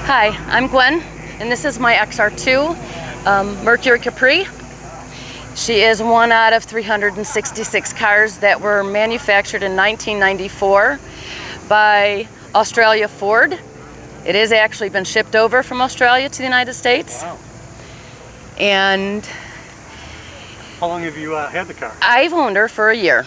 Hi, I'm Gwen, and this is my XR2 Mercury Capri. She is one out of 366 cars that were manufactured in 1994 by Australia Ford. It has actually been shipped over from Australia to the United States. Wow. And how long have you had the car? I've owned her for a year.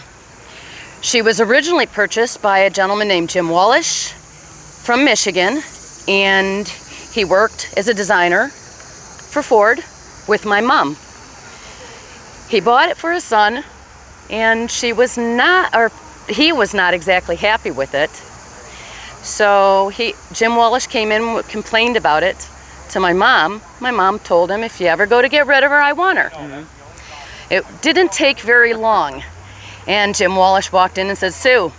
She was originally purchased by a gentleman named Jim Wallish from Michigan, and he worked as a designer for Ford with my mom. He bought it for his son, and he was not exactly happy with it. So Jim Wallish came in, complained about it to my mom. My mom told him, if you ever go to get rid of her, I want her. Mm-hmm. It didn't take very long, and Jim Wallish walked in and said, Sue,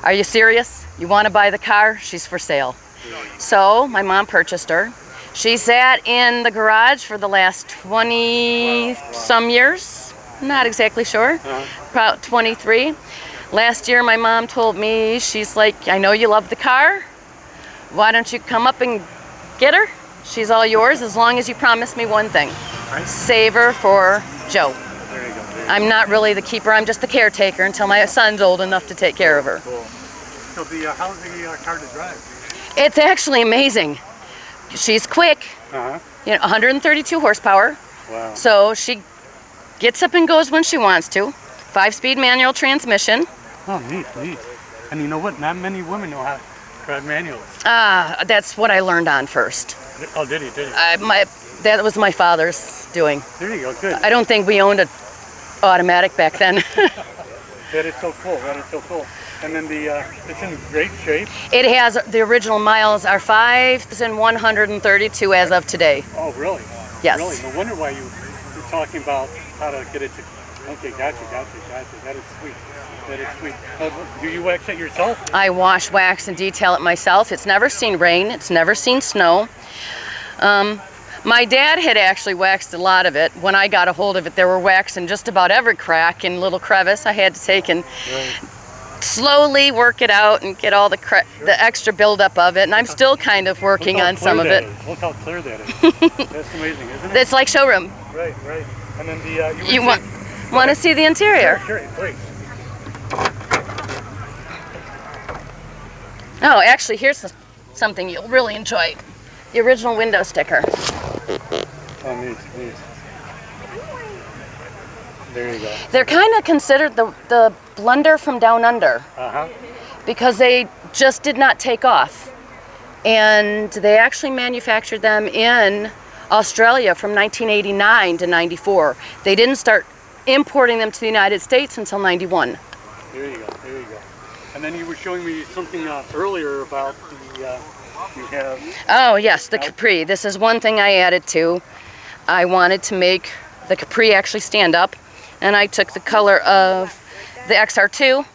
are you serious? You want to buy the car? She's for sale. So my mom purchased her. She sat in the garage for the last 20 some years. Not exactly sure. About 23. Last year my mom told me, she's like, I know you love the car. Why don't you come up and get her? She's all yours as long as you promise me one thing. Save her for Joe. There you go. I'm not really the keeper. I'm just the caretaker until my son's old enough to take care of her. Cool. So how's the car to drive? It's actually amazing. She's quick. You know, 132 horsepower. Wow. So she gets up and goes when she wants to. 5-speed manual transmission. Oh, neat. And you know what? Not many women know how to drive manuals. That's what I learned on first. Oh, did you? That was my father's doing. There you go. Good. I don't think we owned an automatic back then. That is so cool. And then it's in great shape. It has, the original miles are 5,132 as of today. Oh, really? Yes. Really? No wonder why you were talking about how to get it to. Okay, gotcha. That is sweet. Do you wax it yourself? I wash, wax, and detail it myself. It's never seen rain. It's never seen snow. My dad had actually waxed a lot of it. When I got a hold of it, there were wax in just about every crack and little crevice. I had to take and slowly work it out and get all the extra buildup of it. And I'm still kind of working on some of it. Look how clear that is. That's amazing, isn't it? It's like showroom. Right. And then you want to see the interior? Sure, please. Oh, actually, here's something you'll really enjoy. The original window sticker. Oh, neat. There you go. They're kind of considered the blunder from down under. Because they just did not take off. And they actually manufactured them in Australia from 1989 to 94. They didn't start importing them to the United States until 91. There you go. And then you were showing me something earlier about you have... Oh, yes, the Capri. This is one thing I added to. I wanted to make the Capri actually stand up, and I took the color of the XR2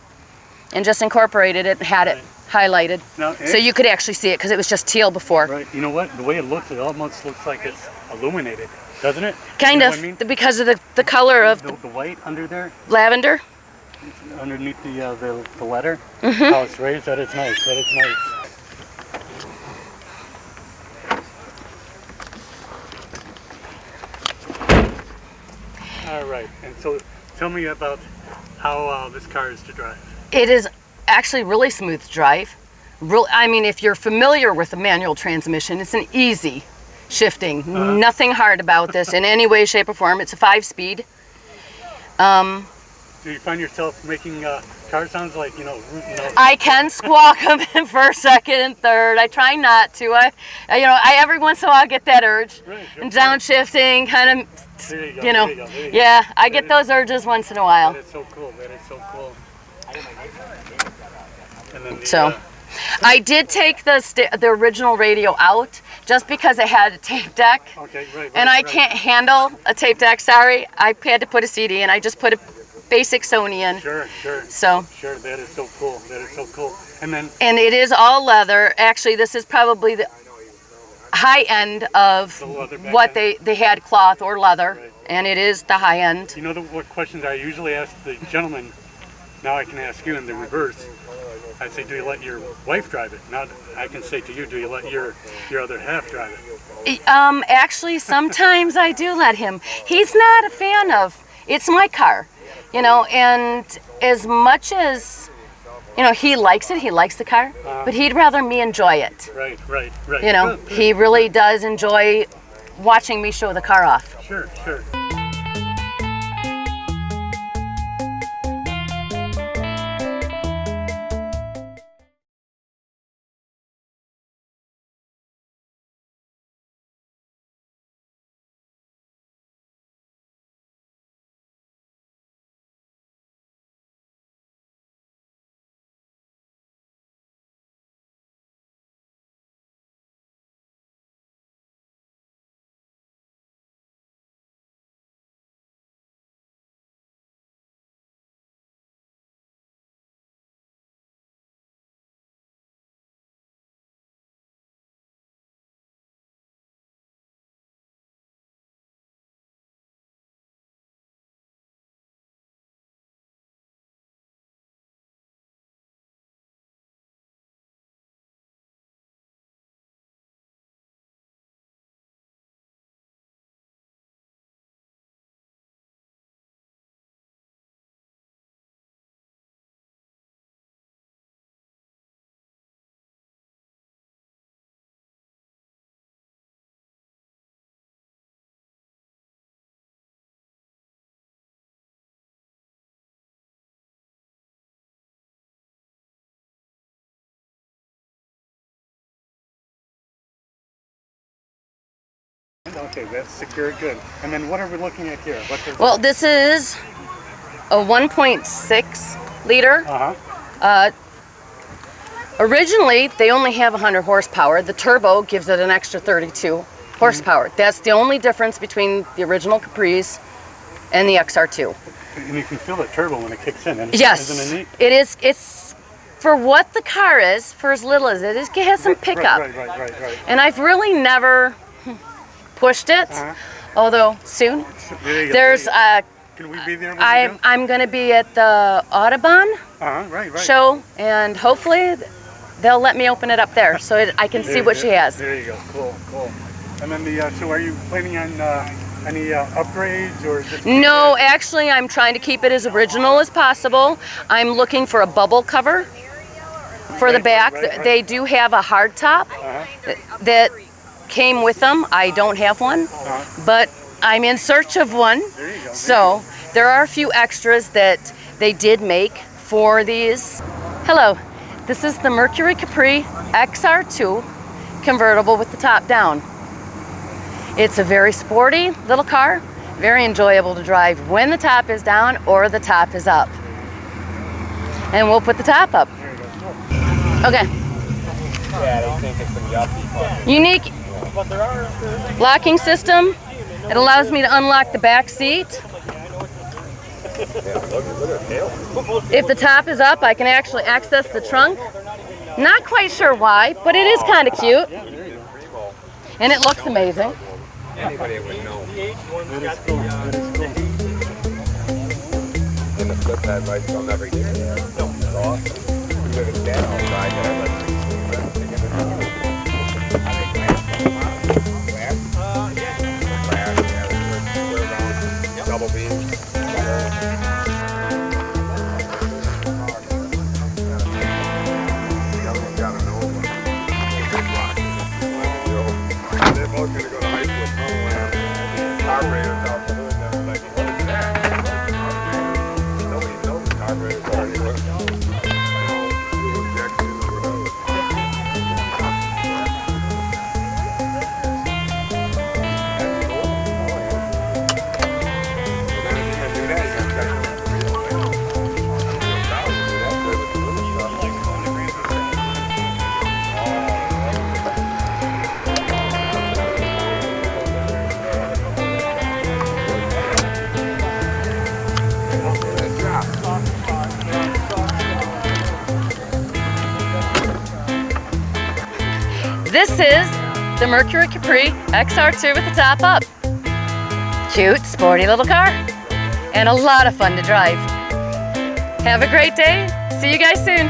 and just incorporated it and had it highlighted. Now, so you could actually see it because it was just teal before. Right. You know what? The way it looks, it almost looks like it's illuminated, doesn't it? Kind of, because of the color of the white under there. Lavender. Underneath the letter. How it's raised. That is nice. All right. And so, tell me about how this car is to drive. It is actually really smooth to drive. I mean, if you're familiar with a manual transmission, it's an easy shifting. Nothing hard about this in any way, shape, or form. It's a 5-speed. Do you find yourself making car sounds like, I can squawk them in first, second, and third. I try not to. I every once in a while get that urge. Right, and downshifting, kind of, there you go. Yeah, I get those urges once in a while. That is so cool. And then I did take the original radio out just because it had a tape deck. Okay, right. And I can't handle a tape deck, sorry. I had to put a CD in. I just put a basic Sony in. Sure. So. Sure, that is so cool. And it is all leather. Actually, this is probably the high end of what they had, cloth or leather. Right. And it is the high end. You know what questions I usually ask the gentleman, now I can ask you in the reverse. I say, do you let your wife drive it? Now I can say to you, do you let your other half drive it? Actually, sometimes I do let him. He's not a fan of, it's my car, you know, and as much as, you know, he likes it, he likes the car, but he'd rather me enjoy it. Right. You know, Good. he really does enjoy watching me show the car off. Sure. Okay, that's secure, good. And then what are we looking at here? Well, this is a 1.6 liter. Originally, they only have 100 horsepower. The turbo gives it an extra 32 horsepower. That's the only difference between the original Capris and the XR2. And you can feel the turbo when it kicks in. Yes, isn't it neat? it is. It's for what the car is, for as little as it is, it has some pickup. Right. And I've really never pushed it, although soon. There's can we be there when you do? I'm going to be at the Audubon show, and hopefully they'll let me open it up there so I can see what she has. There you go. Cool. And then so are you planning on any upgrades or just? No, actually I'm trying to keep it as original as possible. I'm looking for a bubble cover for the back. They do have a hard top that came with them. I don't have one, but I'm in search of one. There you go. So there are a few extras that they did make for these. Hello, this is the Mercury Capri XR2 Convertible with the top down. It's a very sporty little car, very enjoyable to drive when the top is down or the top is up. And we'll put the top up. Okay. Yeah, they think it's some yuppie. Unique locking system. It allows me to unlock the back seat. If the top is up, I can actually access the trunk. Not quite sure why, but it is kind of cute. And it looks amazing. Anybody would know. That is cool. In the flip head lights, they'll never get it. It's awesome. We live in down outside there, but double beams. They're both gonna go to high school somewhere. Carburetors out the hood and everything. What is that? Nobody knows the carburetors already work. This is the Mercury Capri XR2 with the top up. Cute, sporty little car, and a lot of fun to drive. Have a great day. See you guys soon.